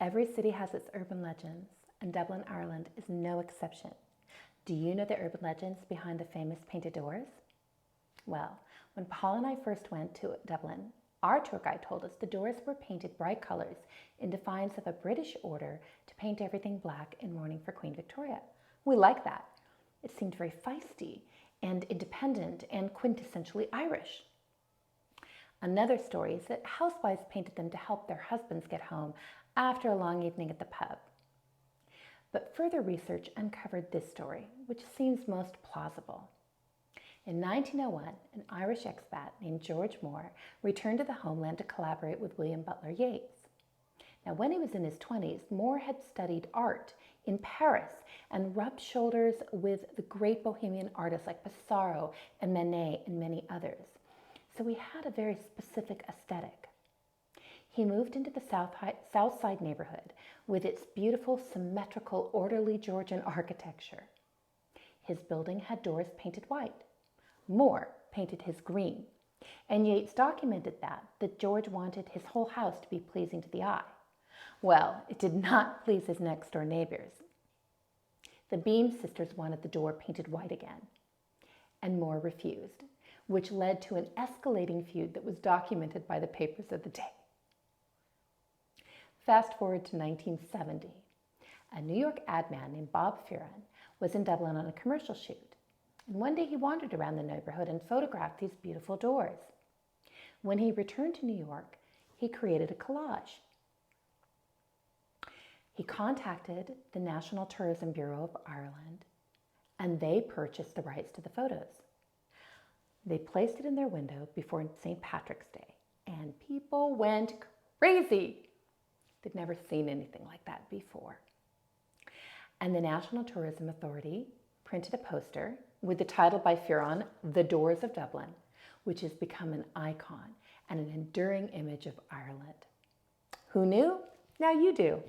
Every city has its urban legends, and Dublin, Ireland is no exception. Do you know the urban legends behind the famous painted doors? Well, when Paul and I first went to Dublin, our tour guide told us the doors were painted bright colors in defiance of a British order to paint everything black in mourning for Queen Victoria. We liked that. It seemed very feisty and independent and quintessentially Irish. Another story is that housewives painted them to help their husbands get home after a long evening at the pub. But further research uncovered this story, which seems most plausible. In 1901, an Irish expat named George Moore returned to the homeland to collaborate with William Butler Yeats. Now, when he was in his 20s, Moore had studied art in Paris and rubbed shoulders with the great Bohemian artists like Pissarro and Manet and many others. So he had a very specific aesthetic. He moved into the South Side neighborhood with its beautiful, symmetrical, orderly Georgian architecture. His building had doors painted white. Moore painted his green. And Yeats documented that George wanted his whole house to be pleasing to the eye. Well, it did not please his next-door neighbors. The Beam sisters wanted the door painted white again, and Moore refused, which led to an escalating feud that was documented by the papers of the day. Fast forward to 1970. A New York ad man named Bob Fearon was in Dublin on a commercial shoot, and one day he wandered around the neighborhood and photographed these beautiful doors. When he returned to New York, he created a collage. He contacted the National Tourism Bureau of Ireland, and they purchased the rights to the photos. They placed it in their window before St. Patrick's Day, and people went crazy. They'd never seen anything like that before. And the National Tourism Authority printed a poster with the title by Fearon, "The Doors of Dublin," which has become an icon and an enduring image of Ireland. Who knew? Now you do.